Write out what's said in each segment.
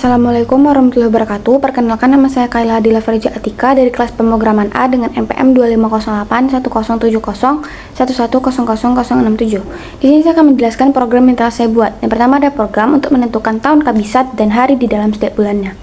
Assalamualaikum warahmatullahi wabarakatuh. Perkenalkan, nama saya Kaila Adila Farija Atika dari kelas pemrograman A dengan NPM 2508 107011000067. Di sini saya akan menjelaskan program yang telah saya buat. Yang pertama ada program untuk menentukan tahun kabisat dan hari di dalam setiap bulannya.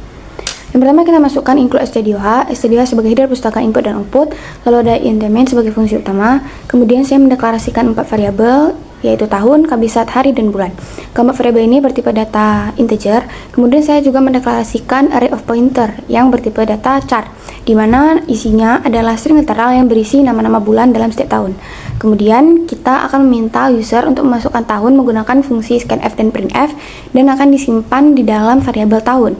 Yang pertama kita masukkan include stdioh sebagai header pustaka input dan output, lalu ada int main sebagai fungsi utama. Kemudian saya mendeklarasikan 4 variabel, yaitu tahun, kabisat, hari, dan bulan. Keempat variabel ini bertipe data integer. Kemudian saya juga mendeklarasikan array of pointer yang bertipe data chart, di mana isinya adalah string literal yang berisi nama-nama bulan dalam setiap tahun. Kemudian kita akan meminta user untuk memasukkan tahun menggunakan fungsi scanf dan printf, dan akan disimpan di dalam variabel tahun.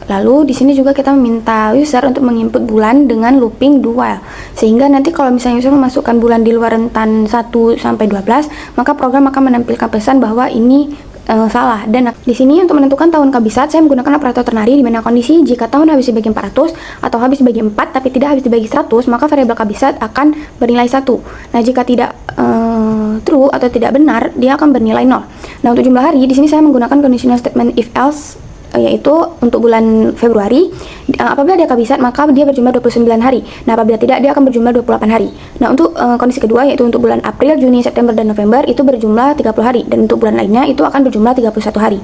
Lalu di sini juga kita meminta user untuk menginput bulan dengan looping do while, sehingga nanti kalau misalnya user memasukkan bulan di luar rentan 1 sampai 12, maka program akan menampilkan pesan bahwa ini salah. Dan di sini untuk menentukan tahun kabisat saya menggunakan operator ternary, di mana kondisi jika tahun habis dibagi 400 atau habis dibagi 4 tapi tidak habis dibagi 100, maka variabel kabisat akan bernilai 1. Nah, jika tidak true atau tidak benar, dia akan bernilai 0. Nah, untuk jumlah hari di sini saya menggunakan conditional statement if else, yaitu untuk bulan Februari, apabila dia kabisat maka dia berjumlah 29 hari. Nah, apabila tidak, dia akan berjumlah 28 hari. Nah, untuk kondisi kedua, yaitu untuk bulan April, Juni, September, dan November, itu berjumlah 30 hari, dan untuk bulan lainnya itu akan berjumlah 31 hari.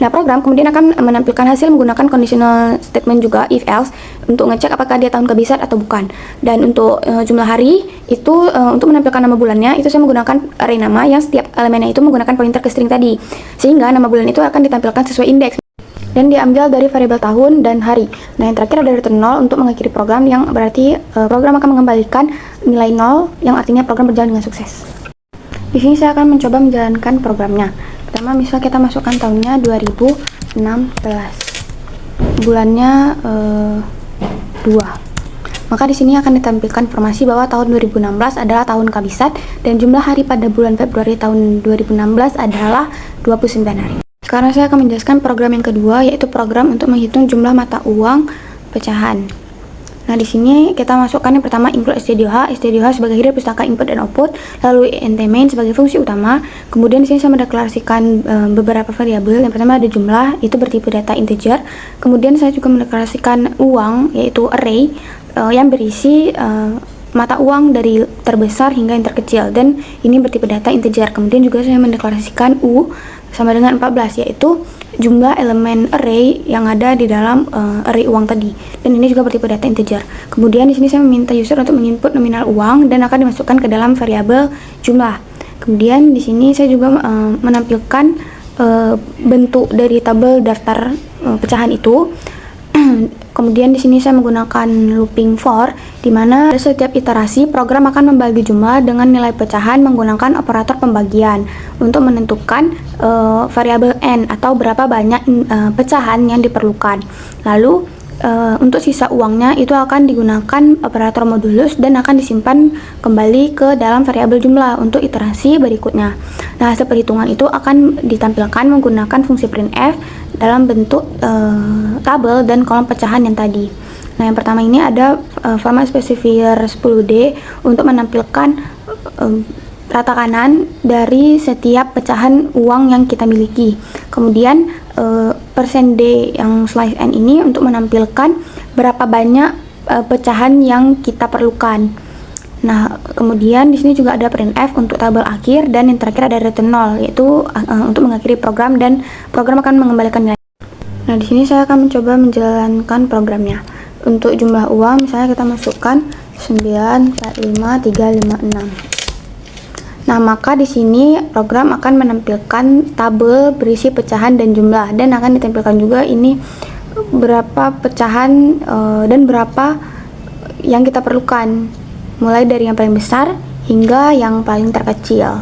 Nah, program kemudian akan menampilkan hasil menggunakan conditional statement juga if else untuk ngecek apakah dia tahun kabisat atau bukan. Dan untuk jumlah hari itu untuk menampilkan nama bulannya itu saya menggunakan array nama yang setiap elemennya itu menggunakan pointer ke string tadi, sehingga nama bulan itu akan ditampilkan sesuai indeks dan diambil dari variabel tahun dan hari. Nah, yang terakhir ada return 0 untuk mengakhiri program, yang berarti program akan mengembalikan nilai 0, yang artinya program berjalan dengan sukses. Di sini saya akan mencoba menjalankan programnya. Pertama, misal kita masukkan tahunnya 2016, bulannya 2. Maka di sini akan ditampilkan informasi bahwa tahun 2016 adalah tahun kabisat dan jumlah hari pada bulan Februari tahun 2016 adalah 29 hari. Sekarang saya akan menjelaskan program yang kedua, yaitu program untuk menghitung jumlah mata uang pecahan. Nah, di sini kita masukkan yang pertama include stdioh sebagai header pustaka input dan output, lalu int main sebagai fungsi utama. Kemudian di sini saya mendeklarasikan beberapa variabel. Yang pertama ada jumlah, itu bertipe data integer. Kemudian saya juga mendeklarasikan uang, yaitu array yang berisi mata uang dari terbesar hingga yang terkecil, dan ini bertipe data integer. Kemudian juga saya mendeklarasikan u sama dengan 14, yaitu jumlah elemen array yang ada di dalam array uang tadi, dan ini juga bertipe data integer. Kemudian di sini saya meminta user untuk menginput nominal uang dan akan dimasukkan ke dalam variabel jumlah. Kemudian di sini saya juga menampilkan bentuk dari tabel daftar pecahan itu. Kemudian di sini saya menggunakan looping for, di mana setiap iterasi program akan membagi jumlah dengan nilai pecahan menggunakan operator pembagian untuk menentukan variabel n atau berapa banyak pecahan yang diperlukan. Lalu untuk sisa uangnya itu akan digunakan operator modulus dan akan disimpan kembali ke dalam variabel jumlah untuk iterasi berikutnya. Nah, hasil perhitungan itu akan ditampilkan menggunakan fungsi printf dalam bentuk tabel dan kolom pecahan yang tadi. Nah, yang pertama ini ada format specifier 10D untuk menampilkan rata kanan dari setiap pecahan uang yang kita miliki. Kemudian %D yang slice n ini untuk menampilkan berapa banyak pecahan yang kita perlukan. Nah, kemudian di sini juga ada printf untuk tabel akhir, dan yang terakhir ada return 0, yaitu untuk mengakhiri program, dan program akan mengembalikan nilai. Nah, di sini saya akan mencoba menjalankan programnya. Untuk jumlah uang misalnya kita masukkan 945356. Nah, maka di sini program akan menampilkan tabel berisi pecahan dan jumlah, dan akan ditampilkan juga ini berapa pecahan dan berapa yang kita perlukan, mulai dari yang paling besar hingga yang paling terkecil.